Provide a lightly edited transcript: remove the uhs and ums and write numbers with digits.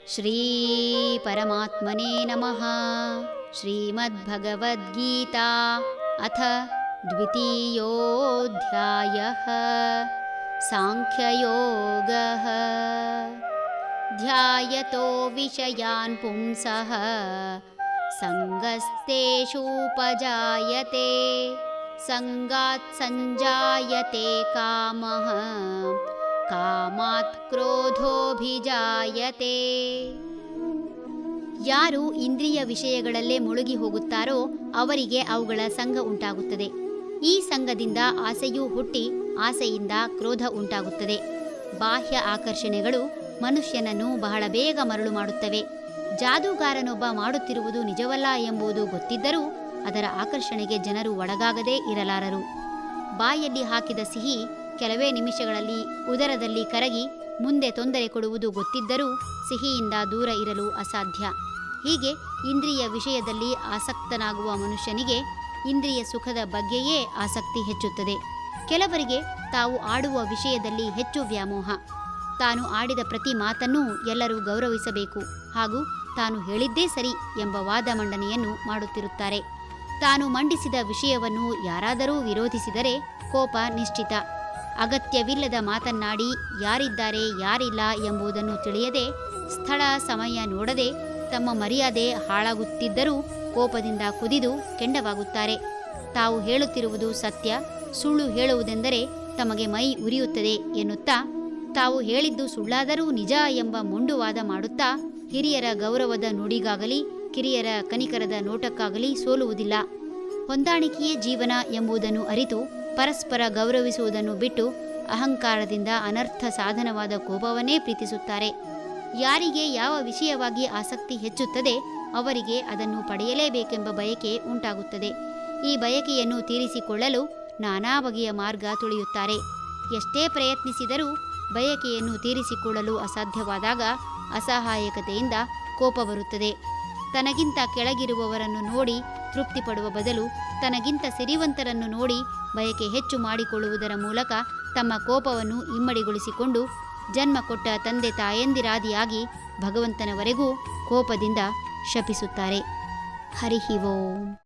ಶ್ರೀ ಪರಮಾತ್ಮನೇ ನಮಃ. ಶ್ರೀಮದ್ಭಗವದ್ಗೀತಾ ಅಥ ದ್ವಿತೀಯೋऽಧ್ಯಾಯಃ. ಸಾಂಖ್ಯಯೋಗಃ. ಧ್ಯಾಯತೋ ವಿಷಯಾನ್ ಪುಂಸಃ ಸಂಗಸ್ತೇಷೂಪಜಾಯತೆ. ಸಂಗಾತ್ ಸಂಜಾಯತೆ ಕಾಮಃ ಕಾಮಾತ್ ಕ್ರೋಧೋಭಿಜಾಯತೆ. ಯಾರು ಇಂದ್ರಿಯ ವಿಷಯಗಳಲ್ಲೇ ಮುಳುಗಿ ಹೋಗುತ್ತಾರೋ ಅವರಿಗೆ ಅವುಗಳ ಸಂಗ ಉಂಟಾಗುತ್ತದೆ. ಈ ಸಂಗದಿಂದ ಆಸೆಯೂ ಹುಟ್ಟಿ ಆಸೆಯಿಂದ ಕ್ರೋಧ ಉಂಟಾಗುತ್ತದೆ. ಬಾಹ್ಯ ಆಕರ್ಷಣೆಗಳು ಮನುಷ್ಯನನ್ನು ಬಹಳ ಬೇಗ ಮರಳು ಮಾಡುತ್ತವೆ. ಜಾದೂಗಾರನೊಬ್ಬ ಮಾಡುತ್ತಿರುವುದು ನಿಜವಲ್ಲ ಎಂಬುದು ಗೊತ್ತಿದ್ದರೂ ಅದರ ಆಕರ್ಷಣೆಗೆ ಜನರು ಒಳಗಾಗದೇ ಇರಲಾರರು. ಬಾಯಲ್ಲಿ ಹಾಕಿದ ಸಿಹಿ ಕೆಲವೇ ನಿಮಿಷಗಳಲ್ಲಿ ಉದರದಲ್ಲಿ ಕರಗಿ ಮುಂದೆ ತೊಂದರೆ ಕೊಡುವುದು ಗೊತ್ತಿದ್ದರೂ ಸಿಹಿಯಿಂದ ದೂರ ಇರಲು ಅಸಾಧ್ಯ. ಹೀಗೆ ಇಂದ್ರಿಯ ವಿಷಯದಲ್ಲಿ ಆಸಕ್ತನಾಗುವ ಮನುಷ್ಯನಿಗೆ ಇಂದ್ರಿಯ ಸುಖದ ಬಗ್ಗೆಯೇ ಆಸಕ್ತಿ ಹೆಚ್ಚುತ್ತದೆ. ಕೆಲವರಿಗೆ ತಾವು ಆಡುವ ವಿಷಯದಲ್ಲಿ ಹೆಚ್ಚು ವ್ಯಾಮೋಹ. ತಾನು ಆಡಿದ ಪ್ರತಿ ಮಾತನ್ನೂ ಎಲ್ಲರೂ ಗೌರವಿಸಬೇಕು ಹಾಗೂ ತಾನು ಹೇಳಿದ್ದೇ ಸರಿ ಎಂಬ ವಾದ ಮಂಡನೆಯನ್ನು ಮಾಡುತ್ತಿರುತ್ತಾರೆ. ತಾನು ಮಂಡಿಸಿದ ವಿಷಯವನ್ನು ಯಾರಾದರೂ ವಿರೋಧಿಸಿದರೆ ಕೋಪ ನಿಶ್ಚಿತ. ಅಗತ್ಯವಿಲ್ಲದ ಮಾತನ್ನಾಡಿ ಯಾರಿದ್ದಾರೆ ಯಾರಿಲ್ಲ ಎಂಬುದನ್ನು ತಿಳಿಯದೆ ಸ್ಥಳ ಸಮಯ ನೋಡದೆ ತಮ್ಮ ಮರ್ಯಾದೆ ಹಾಳಾಗುತ್ತಿದ್ದರೂ ಕೋಪದಿಂದ ಕುದಿದು ಕೆಂಡವಾಗುತ್ತಾರೆ. ತಾವು ಹೇಳುತ್ತಿರುವುದು ಸತ್ಯ, ಸುಳ್ಳು ಹೇಳುವುದೆಂದರೆ ತಮಗೆ ಮೈ ಉರಿಯುತ್ತದೆ ಎನ್ನುತ್ತಾ ತಾವು ಹೇಳಿದ್ದು ಸುಳ್ಳಾದರೂ ನಿಜ ಎಂಬ ಮೊಂಡುವಾದ ಮಾಡುತ್ತಾ ಹಿರಿಯರ ಗೌರವದ ನುಡಿಗಾಗಲಿ ಕಿರಿಯರ ಕನಿಕರದ ನೋಟಕ್ಕಾಗಲಿ ಸೋಲುವುದಿಲ್ಲ. ಹೊಂದಾಣಿಕೆಯೇ ಜೀವನ ಎಂಬುದನ್ನು ಅರಿತು ಪರಸ್ಪರ ಗೌರವಿಸುವುದನ್ನು ಬಿಟ್ಟು ಅಹಂಕಾರದಿಂದ ಅನರ್ಥ ಸಾಧನವಾದ ಕೋಪವನ್ನೇ ಪ್ರೀತಿಸುತ್ತಾರೆ. ಯಾರಿಗೆ ಯಾವ ವಿಷಯವಾಗಿ ಆಸಕ್ತಿ ಹೆಚ್ಚುತ್ತದೆ ಅವರಿಗೆ ಅದನ್ನು ಪಡೆಯಲೇಬೇಕೆಂಬ ಬಯಕೆ ಉಂಟಾಗುತ್ತದೆ. ಈ ಬಯಕೆಯನ್ನು ತೀರಿಸಿಕೊಳ್ಳಲು ನಾನಾ ಬಗೆಯ ಮಾರ್ಗ ತುಳಿಯುತ್ತಾರೆ. ಎಷ್ಟೇ ಪ್ರಯತ್ನಿಸಿದರೂ ಬಯಕೆಯನ್ನು ತೀರಿಸಿಕೊಳ್ಳಲು ಅಸಾಧ್ಯವಾದಾಗ ಅಸಹಾಯಕತೆಯಿಂದ ಕೋಪ ಬರುತ್ತದೆ. ತನಗಿಂತ ಕೆಳಗಿರುವವರನ್ನು ನೋಡಿ ತೃಪ್ತಿಪಡುವ ಬದಲು ತನಗಿಂತ ಸಿರಿವಂತರನ್ನು ನೋಡಿ ಬಯಕೆ ಹೆಚ್ಚು ಮಾಡಿಕೊಳ್ಳುವುದರ ಮೂಲಕ ತಮ್ಮ ಕೋಪವನ್ನು ಇಮ್ಮಡಿಗೊಳಿಸಿಕೊಂಡು ಜನ್ಮ ಕೊಟ್ಟ ತಂದೆ ತಾಯಂದಿರಾದಿಯಾಗಿ ಭಗವಂತನವರೆಗೂ ಕೋಪದಿಂದ ಶಪಿಸುತ್ತಾರೆ. ಹರಿ ಓಂ.